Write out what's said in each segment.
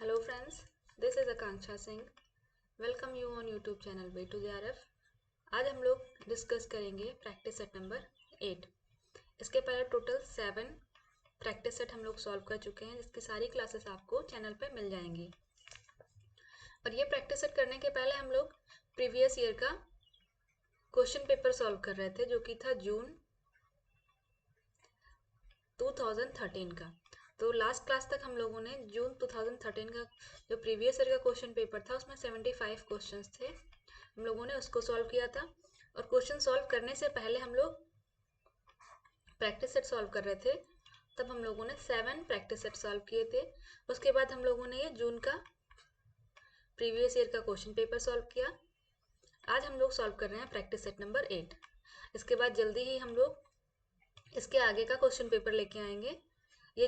Hello friends, this is Akanksha Singh. Welcome you on YouTube channel Way to JRF. आज हम लोग discuss करेंगे practice set number 8। इसके पहले टोटल 7 प्रैक्टिस सेट हम लोग सॉल्व कर चुके हैं, जिसकी सारी क्लासेस आपको चैनल पे मिल जाएंगी। और ये प्रैक्टिस सेट करने के पहले हम लोग प्रीवियस ईयर का क्वेश्चन पेपर सॉल्व कर रहे थे, जो कि था जून 2013 का। तो लास्ट क्लास तक हम लोगों ने जून 2013 का जो प्रीवियस ईयर का क्वेश्चन पेपर था, उसमें 75 क्वेश्चंस थे, हम लोगों ने उसको सॉल्व किया था। और क्वेश्चन सॉल्व करने से पहले हम लोग प्रैक्टिस सेट सॉल्व कर रहे थे, तब हम लोगों ने 7 प्रैक्टिस सेट सॉल्व किए थे। उसके बाद हम लोगों ने ये जून का प्रीवियस ईयर का क्वेश्चन पेपर सॉल्व किया। आज हम लोग सॉल्व कर रहे हैं प्रैक्टिस सेट नंबर 8। इसके बाद जल्दी ही हम लोग इसके आगे का क्वेश्चन पेपर लेके आएंगे। ये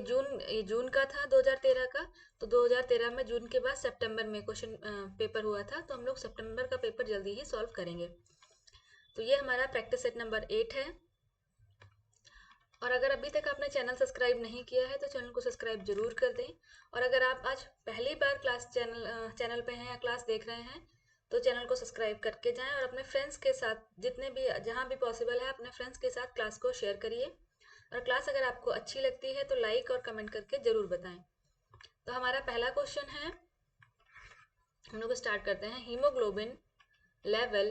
जून का था 2013 का, तो 2013 में जून के बाद सितंबर में क्वेश्चन पेपर हुआ था, तो हम लोग सितंबर का पेपर जल्दी ही सॉल्व करेंगे। तो ये हमारा प्रैक्टिस सेट नंबर 8 है। और अगर अभी तक आपने चैनल सब्सक्राइब नहीं किया है तो चैनल को सब्सक्राइब जरूर कर दें। और अगर आप आज पहली बार चैनल पे हैं या क्लास देख रहे हैं, तो चैनल को सब्सक्राइब करके जाएं और अपने फ्रेंड्स के साथ जहाँ भी पॉसिबल है अपने फ्रेंड्स के साथ क्लास को शेयर करिए। और क्लास अगर आपको अच्छी लगती है तो लाइक और कमेंट करके जरूर बताएं। तो हमारा पहला क्वेश्चन है, हम लोग स्टार्ट करते हैं। Haemoglobin level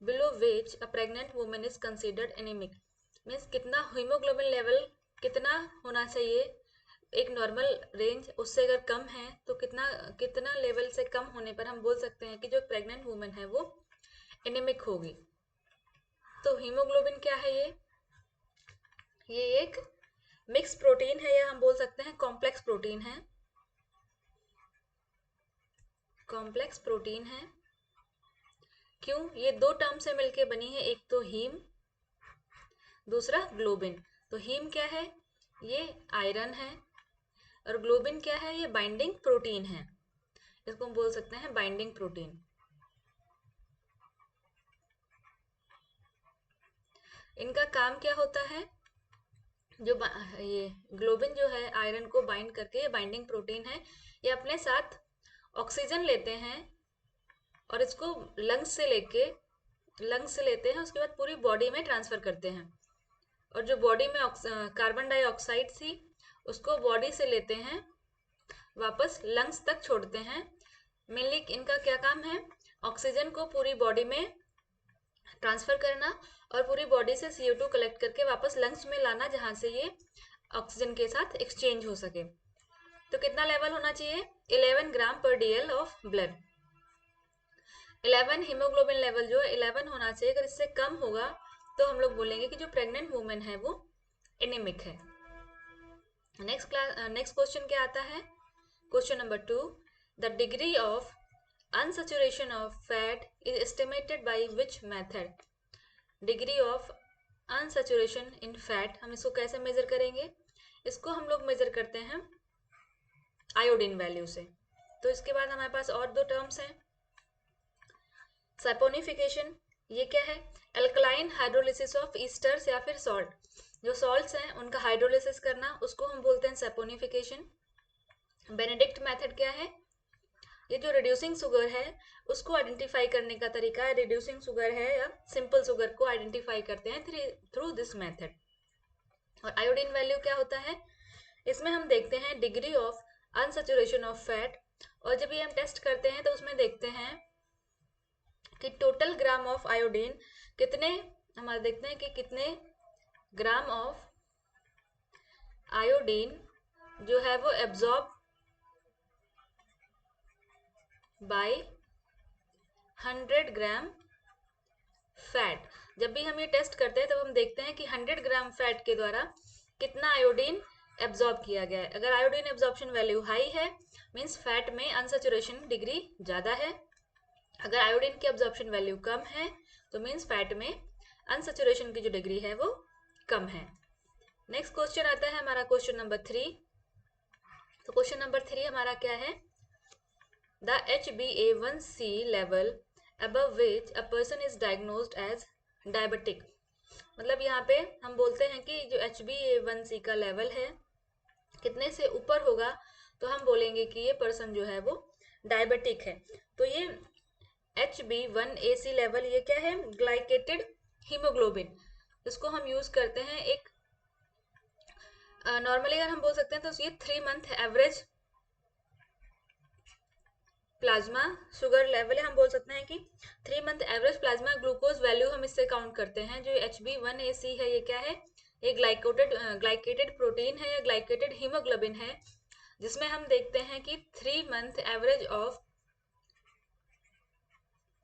below which a pregnant women is considered anaemic. Means कितना हीमोग्लोबिन लेवल कितना होना चाहिए, एक नॉर्मल रेंज, उससे अगर कम है तो कितना कितना लेवल से कम होने पर हम बोल सकते हैं कि जो प्रेग्नेंट वुमेन है वो एनीमिक होगी। तो हीमोग्लोबिन क्या है? ये एक मिक्स प्रोटीन है, या हम बोल सकते हैं कॉम्प्लेक्स प्रोटीन है। कॉम्प्लेक्स प्रोटीन है। क्यों? ये दो टर्म से मिलके बनी है, एक तो हीम, दूसरा ग्लोबिन। तो हीम क्या है? ये आयरन है। और ग्लोबिन क्या है? ये बाइंडिंग प्रोटीन है। इसको हम बोल सकते हैं बाइंडिंग प्रोटीन। इनका काम क्या होता है? ये ग्लोबिन जो है आयरन को बाइंड करके, ये बाइंडिंग प्रोटीन है, ये अपने साथ ऑक्सीजन लेते हैं और इसको लंग्स से लेते हैं, उसके बाद पूरी बॉडी में ट्रांसफर करते हैं। और जो बॉडी में कार्बन डाइऑक्साइड थी, उसको बॉडी से लेते हैं, वापस लंग्स तक छोड़ते हैं। मेनली इनका क्या काम है? ऑक्सीजन को पूरी बॉडी में ट्रांसफर करना और पूरी बॉडी से CO2 कलेक्ट करके वापस लंग्स में लाना, जहां से ये ऑक्सीजन के साथ एक्सचेंज हो सके। तो कितना लेवल होना चाहिए? 11 ग्राम पर DL of blood. 11 haemoglobin level जो है 11 होना चाहिए। अगर इससे कम होगा तो हम लोग बोलेंगे कि जो प्रेग्नेंट वुमेन है वो एनीमिक है। नेक्स्ट क्वेश्चन क्या आता है? Question number 2, the degree of unsaturation of fat is estimated by which method. Degree of unsaturation in fat, हम इसको कैसे मेजर करेंगे? इसको हम लोग मेजर करते हैं आयोडीन वैल्यू से। तो इसके बाद हमारे पास और दो टर्म्स हैं, सैपोनिफिकेशन। ये क्या है? एल्कलाइन हाइड्रोलिसिस ऑफ ईस्टर्स या फिर सॉल्ट। जो सॉल्ट्स हैं उनका हाइड्रोलिसिस करना, उसको हम बोलते हैं सैपोनिफिकेशन। बेनेडिक्ट मेथड क्या है? ये जो रिड्यूसिंग शुगर है उसको आइडेंटिफाई करने का तरीका है, रिड्यूसिंग शुगर है या सिंपल शुगर को आइडेंटिफाई करते हैं थ्रू दिस मेथड। और आयोडीन वैल्यू क्या होता है? इसमें हम देखते हैं degree of unsaturation of fat, और जब ये हम टेस्ट करते हैं तो उसमें देखते हैं कि टोटल ग्राम ऑफ आयोडीन कितने, हमारे देखते हैं कि कितने ग्राम ऑफ आयोडीन जो है वो एब्जॉर्ब बाय 100 ग्राम फैट। जब भी हम ये टेस्ट करते हैं तब हम देखते हैं कि 100 ग्राम फैट के द्वारा कितना आयोडीन एब्जॉर्ब किया गया है। अगर आयोडीन एब्जॉर्प्शन वैल्यू हाई है, मीन्स फैट में अनसैचुरेशन डिग्री ज़्यादा है। अगर आयोडीन की एब्जॉर्प्शन वैल्यू कम है तो मीन्स फैट में अनसैचुरेशन की जो डिग्री है वो कम है। नेक्स्ट क्वेश्चन आता है हमारा क्वेश्चन नंबर 3। तो क्वेश्चन नंबर 3 हमारा क्या है? The HbA1c level above which a person is diagnosed as diabetic। मतलब यहाँ पे हम बोलते हैं कि जो HbA1c का लेवल है कितने से ऊपर होगा तो हम बोलेंगे कहेंगे कि ये पर्सन जो है वो डायबिटिक है। तो ये HB1AC लेवल ये क्या है, ग्लाइकेटेड हीमोग्लोबिन, इसको हम यूज करते हैं एक नॉर्मली अगर हम बोल सकते हैं तो ये 3 month average plasma sugar level है। हम बोल सकते हैं कि 3 month average plasma glucose value हम इससे काउंट करते हैं। जो HB1AC है ये क्या है, ये ग्लाइकेटेड प्रोटीन है या ग्लाइकेटेड हीमोग्लोबिन है, जिसमें हम देखते हैं कि 3 month average of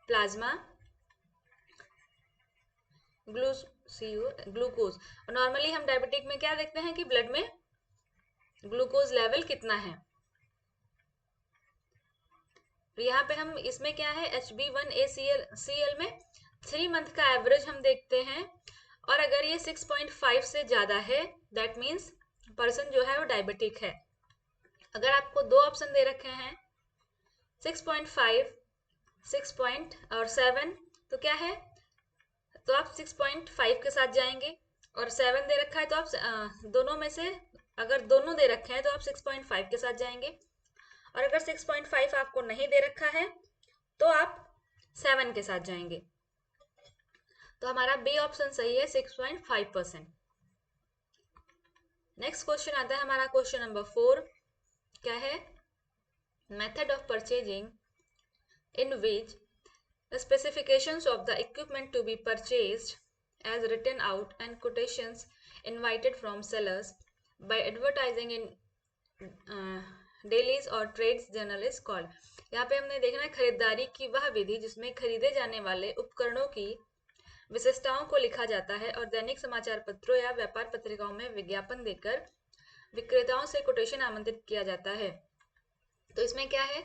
plasma glucose. और नॉर्मली हम डायबिटिक में क्या देखते हैं कि ब्लड में ग्लूकोज लेवल कितना है। तो यहाँ पे हम इसमें क्या है, HB1ACL में 3 मंथ का एवरेज हम देखते हैं, और अगर ये 6.5 से ज्यादा है दैट मीन्स पर्सन जो है वो डायबिटिक है। अगर आपको दो ऑप्शन दे रखे हैं 6.5 और 7, तो क्या है, तो आप 6.5 के साथ जाएंगे, और 7 दे रखा है तो आप दोनों में से अगर दोनों दे रखे हैं तो आप 6.5 के साथ जाएंगे, और अगर 6.5 आपको नहीं दे रखा है तो आप 7 के साथ जाएंगे। तो हमारा बी ऑप्शन सही है, 6.5%। नेक्स्ट क्वेश्चन आता है हमारा क्वेश्चन नंबर 4। क्या है, method of purchasing in which the specifications of the equipment to be purchased as written out and quotations invited from sellers by advertising in dailies और trades journal is called. यहाँ पे हमने देखना है खरीदारी की वह विधि जिसमें खरीदे जाने वाले उपकरणों की विशेषताओं को लिखा जाता है और दैनिक समाचार पत्रों या व्यापार पत्रिकाओं में विज्ञापन देकर विक्रेताओं से कोटेशन आमंत्रित किया जाता है। तो इसमें क्या है,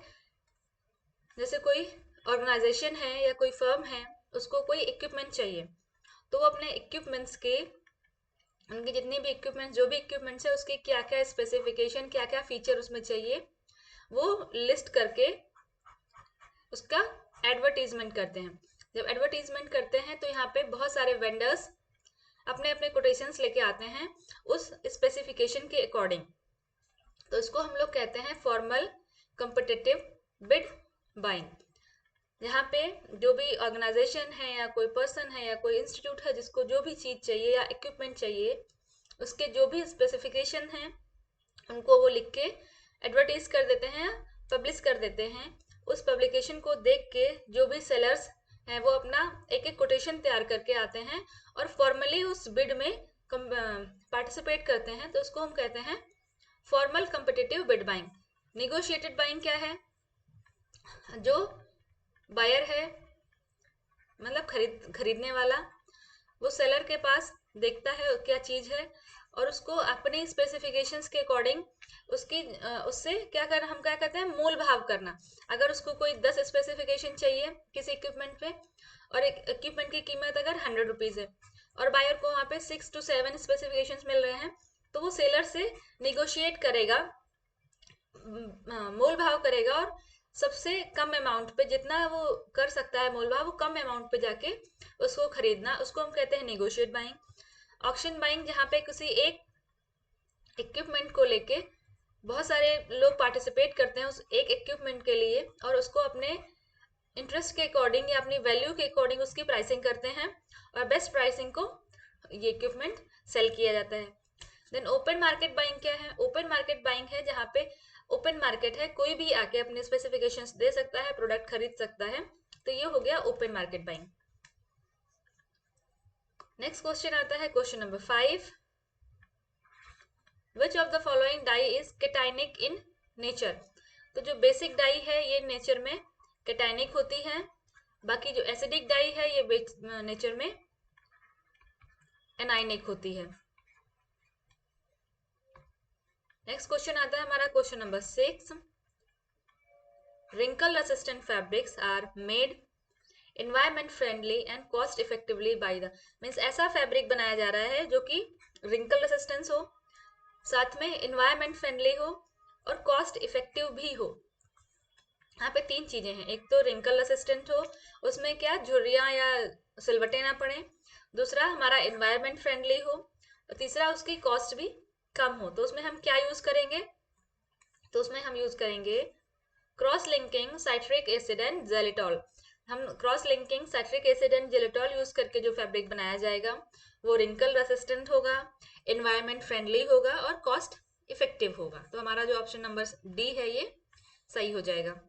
जैसे कोई ऑर्गेनाइजेशन है या कोई फर्म है, उसको कोई इक्विपमेंट चाहिए, तो वो अपने इक्विपमेंट्स के, उनकी जितनी भी इक्विपमेंट्स, जो भी इक्विपमेंट्स है उसके क्या क्या स्पेसिफिकेशन, क्या क्या फीचर उसमें चाहिए, वो लिस्ट करके उसका एडवर्टीजमेंट करते हैं। जब एडवर्टीजमेंट करते हैं तो यहाँ पे बहुत सारे वेंडर्स अपने अपने कोटेशंस लेके आते हैं उस स्पेसिफिकेशन के अकॉर्डिंग। तो इसको हम लोग कहते हैं फॉर्मल कॉम्पिटिटिव बिड बाइंग। यहाँ पे जो भी ऑर्गेनाइजेशन है या कोई पर्सन है या कोई इंस्टीट्यूट है जिसको जो भी चीज चाहिए या इक्विपमेंट चाहिए, उसके जो भी स्पेसिफिकेशन है उनको वो लिख के एडवर्टाइज कर देते हैं, पब्लिश कर देते हैं। उस पब्लिकेशन को देख के जो भी सेलर्स हैं वो अपना एक एक कोटेशन तैयार करके आते हैं और फॉर्मली उस बिड में पार्टिसिपेट करते हैं। तो उसको हम कहते हैं formal competitive bid buying. Negotiated buying क्या है, जो बायर है मतलब खरीदने वाला, वो सेलर के पास देखता है क्या चीज है और उसको अपने स्पेसिफिकेशंस के अकॉर्डिंग उसकी उससे क्या करना, हम क्या कहते हैं मोल भाव करना। अगर उसको कोई 10 स्पेसिफिकेशन चाहिए किसी इक्विपमेंट पे और एक इक्विपमेंट की कीमत अगर 100 रुपीज है और बायर को वहां पे 6 to 7 स्पेसिफिकेशंस मिल रहे हैं, तो वो सेलर से निगोशिएट करेगा, मोल भाव करेगा और सबसे कम अमाउंट पे जितना वो कर सकता है मोल भाव, वो कम अमाउंट पे जाके उसको खरीदना, उसको हम कहते हैं नेगोशिएट बाइंग। ऑक्शन बाइंग, जहाँ पे किसी एक इक्विपमेंट को लेके बहुत सारे लोग पार्टिसिपेट करते हैं उस एक इक्विपमेंट के लिए और उसको अपने इंटरेस्ट के अकॉर्डिंग या अपनी वैल्यू के अकॉर्डिंग उसकी प्राइसिंग करते हैं और बेस्ट प्राइसिंग को ये इक्विपमेंट सेल किया जाता है। देन ओपन मार्केट बाइंग क्या है, ओपन मार्केट बाइंग है जहाँ पे ओपन मार्केट है, कोई भी आके अपने स्पेसिफिकेशंस दे सकता है, प्रोडक्ट खरीद सकता है। तो ये हो गया open market buying. Next question आता है question number 5। Which of the following dye is cationic in nature. तो जो बेसिक डाई है ये नेचर में केटाइनिक होती है, बाकी जो एसिडिक डाई है ये नेचर में एनाइनिक होती है। नेक्स्ट क्वेश्चन आता है हमारा question number 6। wrinkle resistant fabrics are made environment friendly and cost effectively by the, means ऐसा फैब्रिक बनाया जा रहा है जो कि wrinkle resistance हो, साथ में environment friendly हो और cost effective भी हो। यहाँ पे 3 चीजें हैं, एक तो wrinkle resistant हो, उसमें क्या झुर्रियां या सिलवटें ना पड़े, दूसरा हमारा environment friendly हो और तीसरा उसकी कॉस्ट भी कम हो। तो उसमें हम क्या यूज करेंगे, तो उसमें हम यूज करेंगे cross linking citric acid and xylitol. हम cross linking citric acid and xylitol use करके जो फैब्रिक बनाया जाएगा वो रिंकल रेसिस्टेंट होगा, एनवायरमेंट फ्रेंडली होगा और कॉस्ट इफेक्टिव होगा। तो हमारा जो ऑप्शन नंबर डी है ये सही हो जाएगा।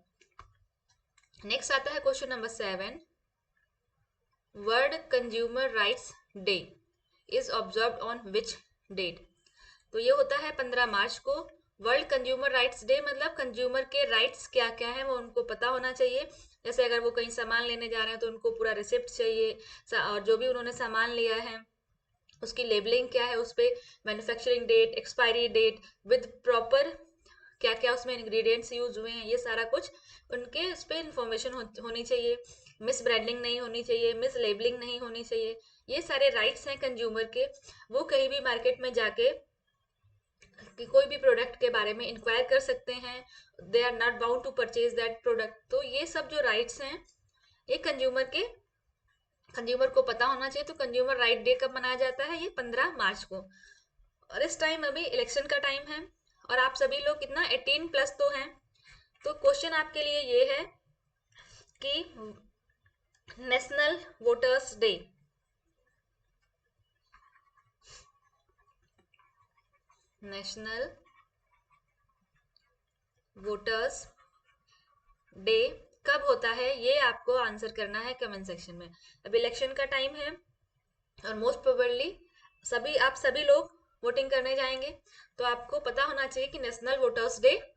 नेक्स्ट आता है question number 7, world consumer rights day is observed on which date. तो ये होता है 15 मार्च को। वर्ल्ड कंज्यूमर राइट्स डे मतलब कंज्यूमर के राइट्स क्या क्या है वो उनको पता होना चाहिए। जैसे अगर वो कहीं सामान लेने जा रहे हैं तो उनको पूरा रिसिप्ट चाहिए, और जो भी उन्होंने सामान लिया है उसकी लेबलिंग क्या है, उस पर manufacturing date, expiry date with proper क्या क्या उसमें इंग्रेडिएंट्स यूज हुए हैं, ये सारा कुछ उनके उस पर इंफॉर्मेशन होनी चाहिए। मिस ब्रांडिंग नहीं होनी चाहिए, मिस लेबलिंग नहीं होनी चाहिए। ये सारे राइट्स हैं कंज्यूमर के। वो कहीं भी मार्केट में जाके कि कोई भी प्रोडक्ट के बारे में इंक्वायर कर सकते हैं। They are not bound to purchase that product. तो ये सब जो राइट्स हैं ये कंज्यूमर को पता होना चाहिए। तो कंज्यूमर राइट डे कब मनाया जाता है? ये 15 मार्च को। और इस टाइम अभी इलेक्शन का टाइम है और आप सभी लोग कितना 18+ तो हैं। तो क्वेश्चन आपके लिए ये है कि national voters day, national voters day कब होता है, ये आपको आंसर करना है कमेंट सेक्शन में। अब इलेक्शन का टाइम है और मोस्ट प्रोबेबली आप सभी लोग वोटिंग करने जाएंगे। तो आपको पता होना चाहिए कि नेशनल वोटर्स डे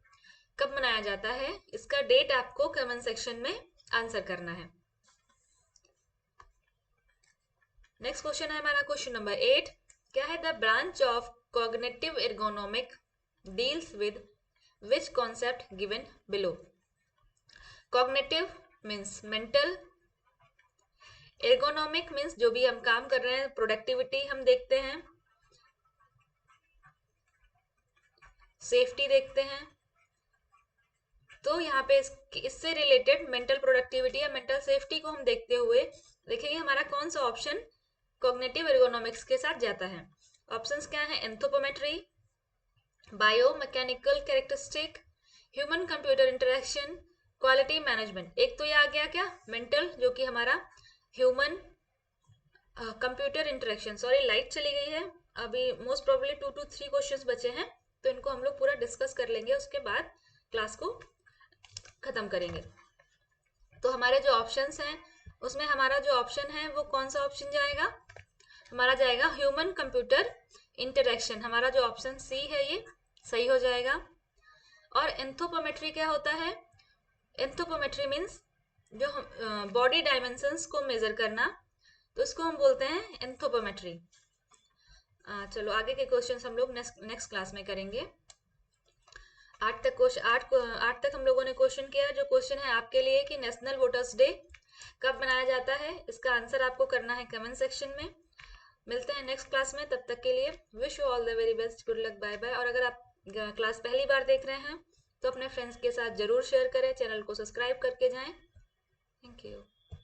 कब मनाया जाता है। इसका डेट आपको कमेंट सेक्शन में आंसर करना है। नेक्स्ट क्वेश्चन है हमारा क्वेश्चन नंबर 8, क्या है? The branch of cognitive ergonomic deals with which concept given below. Cognitive means mental, ergonomic means जो भी हम काम कर रहे हैं प्रोडक्टिविटी हम देखते हैं, सेफ्टी देखते हैं। तो यहाँ पे इससे रिलेटेड मेंटल प्रोडक्टिविटी या मेंटल सेफ्टी को हम देखते हुए देखेंगे हमारा कौन सा ऑप्शन कॉग्निटिव एर्गोनॉमिक्स के साथ जाता है। ऑप्शंस क्या है? Anthropometry, bio mechanical characteristic, human computer interaction, quality management. एक तो ये आ गया क्या? मेंटल, जो कि हमारा human computer interaction. Sorry light चली गई है। अभी मोस्ट प्रोबेबली 2 to 3 क्वेश्चंस बचे हैं तो इनको हम लोग पूरा डिस्कस कर लेंगे, उसके बाद क्लास को खत्म करेंगे। तो हमारे जो ऑप्शंस हैं उसमें हमारा जो ऑप्शन है वो कौन सा ऑप्शन जाएगा? हमारा जाएगा ह्यूमन कंप्यूटर इंटरेक्शन। हमारा जो ऑप्शन सी है ये सही हो जाएगा। और एंथ्रोपोमेट्री क्या होता है? एंथ्रोपोमेट्री मीन्स जो बॉडी डायमेंशंस को मेजर करना, तो इसको हम बोलते हैं एंथ्रोपोमेट्री। चलो आगे के क्वेश्चंस हम लोग नेक्स्ट क्लास में करेंगे। 8 तक हम लोगों ने क्वेश्चन किया। जो क्वेश्चन है आपके लिए कि नेशनल वोटर्स डे कब मनाया जाता है, इसका आंसर आपको करना है कमेंट सेक्शन में। मिलते हैं नेक्स्ट क्लास में, तब तक के लिए wish you all the very best, good luck, bye bye. और अगर आप क्लास पहली बार देख रहे हैं तो अपने फ्रेंड्स के साथ जरूर शेयर करें, चैनल को सब्सक्राइब करके जाएं। Thank you.